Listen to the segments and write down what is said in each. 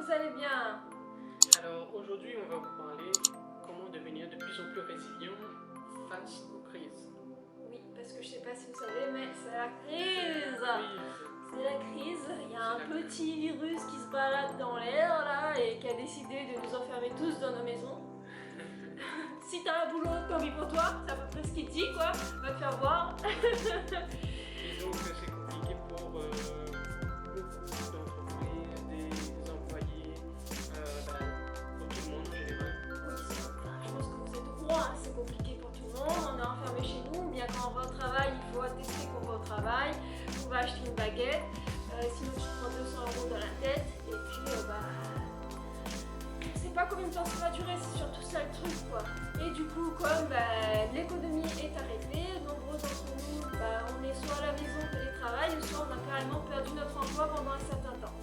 vous allez bien? Alors aujourd'hui, on va vous parler comment devenir de plus en plus résilient face aux crises. Oui, parce que je sais pas si vous savez, mais c'est la crise. Crise. C'est la crise. Il y a un C'est la petit virus qui se balade dans l'air là et qui a décidé de nous enfermer tous dans nos maisons. Si t'as un boulot, tant pis pour toi. C'est à peu près ce qu'il dit quoi. Va te faire voir. Et donc c'est compliqué pour beaucoup d'entreprises, des employés, pour tout le monde en général. Oui, je pense que vous êtes au courant. Hein, c'est compliqué pour tout le monde. On est enfermé chez nous. Bien quand on va au travail, il faut attester qu'on va au travail. On va acheter une baguette. Sinon tu te prends 200 € dans la tête. Et puis on sait pas combien de temps ça va durer, c'est surtout ça le truc quoi. Et du coup, comme l'économie est arrêtée, nombreux d'entre nous, on est soit à la maison télétravail, ou soit on a carrément perdu notre emploi pendant un certain temps.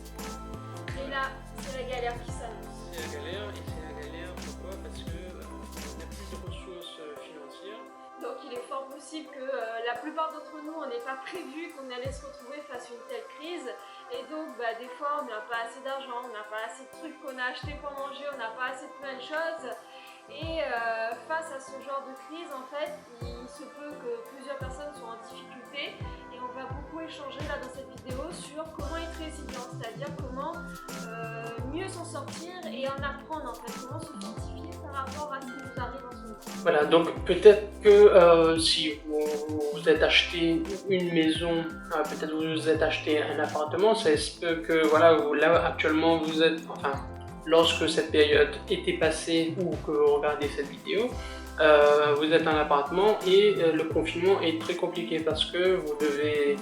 Et là, c'est la galère qui s'annonce. C'est la galère, et c'est la galère pourquoi? Parce que on n'a plus de ressources financières. Donc il est fort possible que la plupart d'entre nous, on n'ait pas prévu qu'on allait se retrouver face à une telle crise. Et donc des fois, on n'a pas assez d'argent, on n'a pas assez de trucs qu'on a achetés pour manger, on n'a pas assez de plein de choses. Et face à ce genre de crise, en fait, il se peut que plusieurs personnes soient en difficulté. Et on va beaucoup échanger là dans cette vidéo sur comment être résilient, c'est-à-dire comment mieux s'en sortir et en apprendre en fait, comment se fortifier par rapport à ce qui nous arrive en ce moment. Voilà, donc peut-être que si vous êtes acheté une maison, peut-être vous êtes acheté un appartement, ça se peut que voilà, là actuellement vous êtes, enfin, lorsque cette période était passée ou que vous regardez cette vidéo, vous êtes en appartement et le confinement est très compliqué parce que vous devez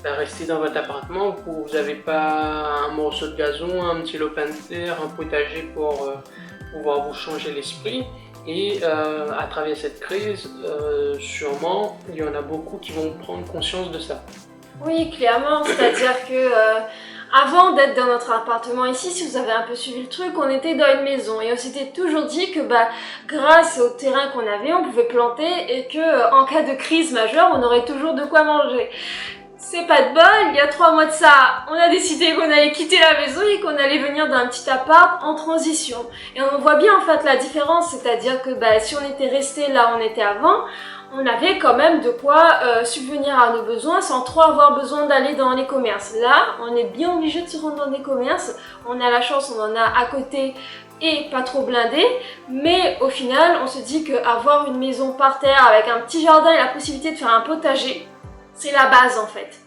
rester dans votre appartement, vous n'avez pas un morceau de gazon, un petit lopin de terre, un potager pour pouvoir vous changer l'esprit. Et à travers cette crise, sûrement, il y en a beaucoup qui vont prendre conscience de ça. Oui, clairement, c'est-à-dire que avant d'être dans notre appartement ici, si vous avez un peu suivi le truc, on était dans une maison et on s'était toujours dit que grâce au terrain qu'on avait, on pouvait planter et que en cas de crise majeure, on aurait toujours de quoi manger. C'est pas de bol, il y a 3 mois de ça, on a décidé qu'on allait quitter la maison et qu'on allait venir dans un petit appart en transition. Et on voit bien en fait la différence, c'est-à-dire que si on était resté là où on était avant, on avait quand même de quoi subvenir à nos besoins sans trop avoir besoin d'aller dans les commerces. Là, on est bien obligé de se rendre dans des commerces, on a la chance, on en a à côté et pas trop blindé, mais au final, on se dit qu'avoir une maison par terre avec un petit jardin et la possibilité de faire un potager, c'est la base en fait.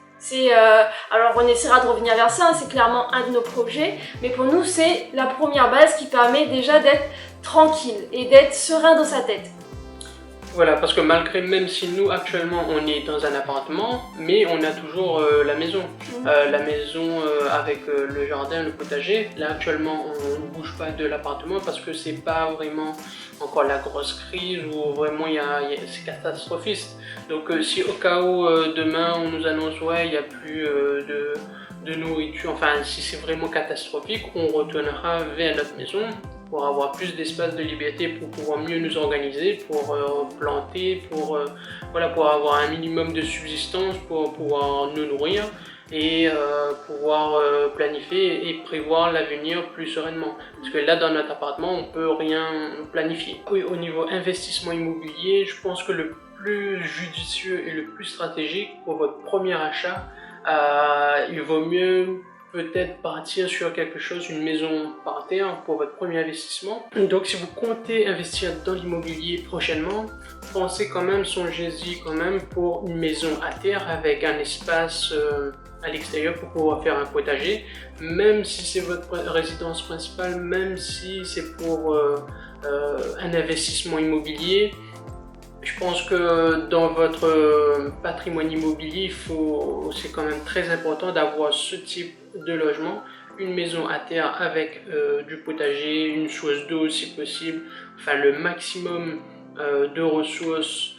Alors on essaiera de revenir vers ça, c'est clairement un de nos projets, mais pour nous c'est la première base qui permet déjà d'être tranquille et d'être serein dans sa tête. Voilà, parce que malgré, même si nous actuellement on est dans un appartement, mais on a toujours la maison. La maison avec le jardin, le potager. Là actuellement on ne bouge pas de l'appartement parce que c'est pas vraiment encore la grosse crise où vraiment c'est catastrophiste. Donc si au cas où demain on nous annonce ouais il n'y a plus de nourriture, enfin si c'est vraiment catastrophique, on retournera vers notre maison pour avoir plus d'espace de liberté, pour pouvoir mieux nous organiser, pour planter, voilà, pour avoir un minimum de subsistance, pour pouvoir nous nourrir et pouvoir planifier et prévoir l'avenir plus sereinement. Parce que là, dans notre appartement, on ne peut rien planifier. Oui, au niveau investissement immobilier, je pense que le plus judicieux et le plus stratégique pour votre premier achat, il vaut mieux peut-être partir sur quelque chose, une maison par terre pour votre premier investissement. Donc si vous comptez investir dans l'immobilier prochainement, pensez quand même, songez-y quand même pour une maison à terre avec un espace à l'extérieur pour pouvoir faire un potager, même si c'est votre résidence principale, même si c'est pour un investissement immobilier. Je pense que dans votre patrimoine immobilier, c'est quand même très important d'avoir ce type de logement, une maison à terre avec du potager, une source d'eau si possible, enfin le maximum de ressources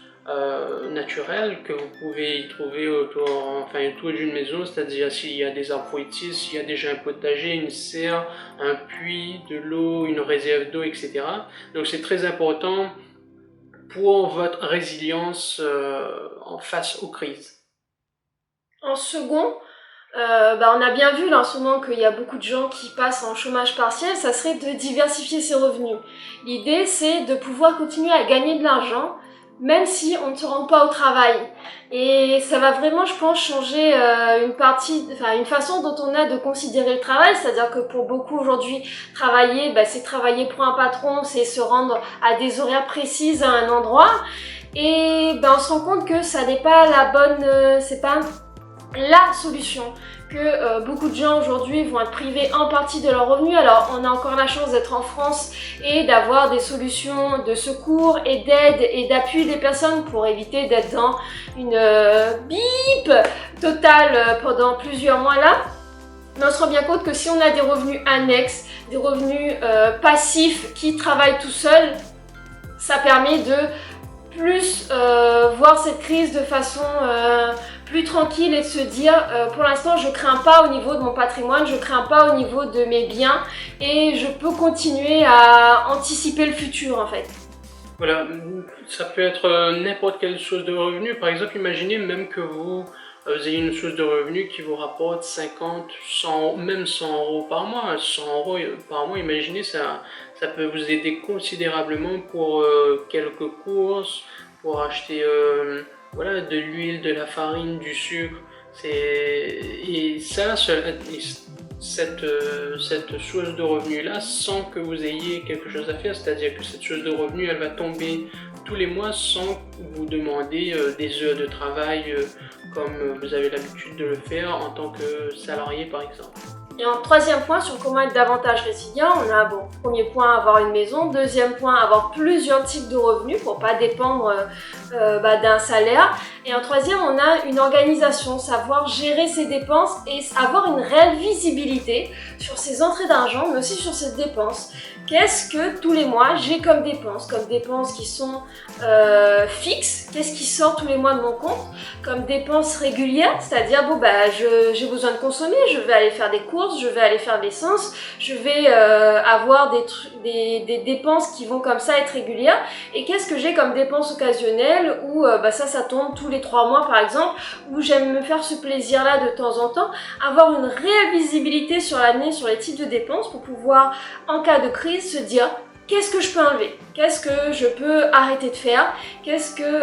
naturelles que vous pouvez y trouver autour d'une maison, c'est-à-dire s'il y a des arbres fruitiers, s'il y a déjà un potager, une serre, un puits, de l'eau, une réserve d'eau, etc. Donc c'est très important pour votre résilience en face aux crises. En second, On a bien vu là en ce moment qu'il y a beaucoup de gens qui passent en chômage partiel, ça serait de diversifier ses revenus. L'idée c'est de pouvoir continuer à gagner de l'argent même si on ne se rend pas au travail. Et ça va vraiment, je pense, changer une façon dont on a de considérer le travail, c'est-à-dire que pour beaucoup aujourd'hui, travailler, c'est travailler pour un patron, c'est se rendre à des horaires précises à un endroit. Et on se rend compte que ça n'est pas c'est pas la solution, que beaucoup de gens aujourd'hui vont être privés en partie de leurs revenus. Alors on a encore la chance d'être en France et d'avoir des solutions de secours et d'aide et d'appui des personnes pour éviter d'être dans une bip totale pendant plusieurs mois là. Mais on se rend bien compte que si on a des revenus annexes, des revenus passifs qui travaillent tout seuls, ça permet de plus voir cette crise de façon plus tranquille et de se dire pour l'instant je crains pas au niveau de mon patrimoine, je crains pas au niveau de mes biens et je peux continuer à anticiper le futur en fait. Voilà, ça peut être n'importe quelle source de revenus. Par exemple, imaginez même que vous ayez une source de revenus qui vous rapporte 50, 100, même 100 euros par mois. 100 euros par mois, imaginez, ça peut vous aider considérablement pour quelques courses, pour acheter voilà, de l'huile, de la farine, du sucre. Et ça, cette source de revenus là, sans que vous ayez quelque chose à faire, c'est-à-dire que cette source de revenus elle va tomber tous les mois sans vous demander des heures de travail comme vous avez l'habitude de le faire en tant que salarié par exemple. Et en troisième point, sur comment être davantage résilient, on a premier point, avoir une maison. Deuxième point, avoir plusieurs types de revenus pour pas dépendre d'un salaire. Et en troisième, on a une organisation, savoir gérer ses dépenses et avoir une réelle visibilité sur ses entrées d'argent, mais aussi sur ses dépenses. Qu'est-ce que tous les mois j'ai comme dépenses qui sont fixes, qu'est-ce qui sort tous les mois de mon compte, comme dépenses régulières, c'est-à-dire j'ai besoin de consommer, je vais aller faire des courses, je vais aller faire de l'essence, je vais avoir des dépenses qui vont comme ça être régulières, et qu'est-ce que j'ai comme dépenses occasionnelles où ça tombe tous les 3 mois par exemple, où j'aime me faire ce plaisir-là de temps en temps, avoir une réelle visibilité sur l'année, sur les types de dépenses pour pouvoir, en cas de crise, se dire qu'est-ce que je peux enlever, qu'est-ce que je peux arrêter de faire,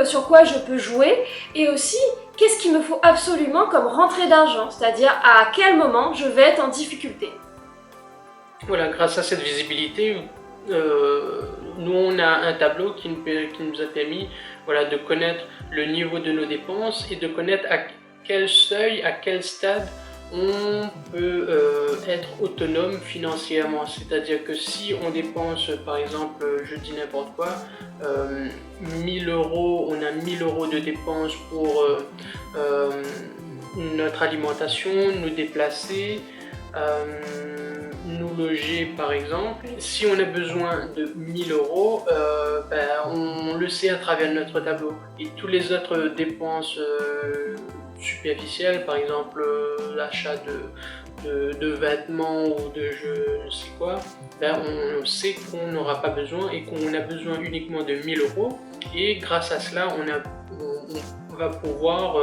sur quoi je peux jouer, et aussi qu'est-ce qu'il me faut absolument comme rentrée d'argent, c'est-à-dire à quel moment je vais être en difficulté. Voilà, grâce à cette visibilité, nous on a un tableau qui nous a permis de connaître le niveau de nos dépenses et de connaître à quel seuil, à quel stade on peut être autonome financièrement, c'est-à-dire que si on dépense par exemple, je dis n'importe quoi, 1000 euros, on a 1000 euros de dépenses pour notre alimentation, nous déplacer, nous loger par exemple. Si on a besoin de 1000 euros, on le sait à travers notre tableau. Et toutes les autres dépenses superficielles, par exemple l'achat de vêtements ou de je ne sais quoi, on sait qu'on n'aura pas besoin et qu'on a besoin uniquement de 1000 euros. Et grâce à cela, on va pouvoir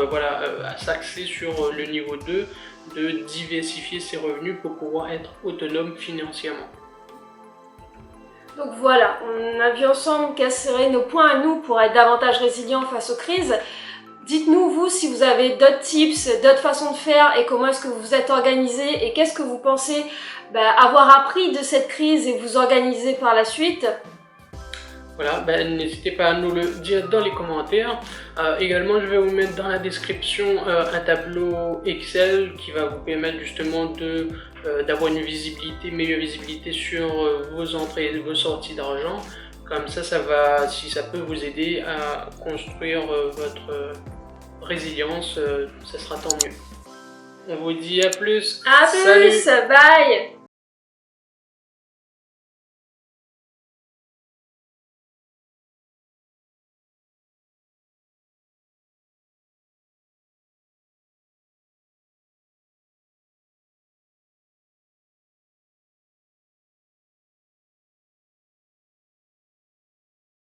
s'axer sur le niveau 2, de diversifier ses revenus pour pouvoir être autonome financièrement. Donc voilà, on a vu ensemble quels seraient nos points à nous pour être davantage résilients face aux crises. Dites-nous, vous, si vous avez d'autres tips, d'autres façons de faire et comment est-ce que vous vous êtes organisé et qu'est-ce que vous pensez avoir appris de cette crise et vous organiser par la suite. Voilà, n'hésitez pas à nous le dire dans les commentaires. Également, je vais vous mettre dans la description un tableau Excel qui va vous permettre justement d'avoir une meilleure visibilité sur vos entrées et vos sorties d'argent. Comme ça, si ça peut vous aider à construire votre résilience, ça sera tant mieux. On vous dit à plus. À plus, bye.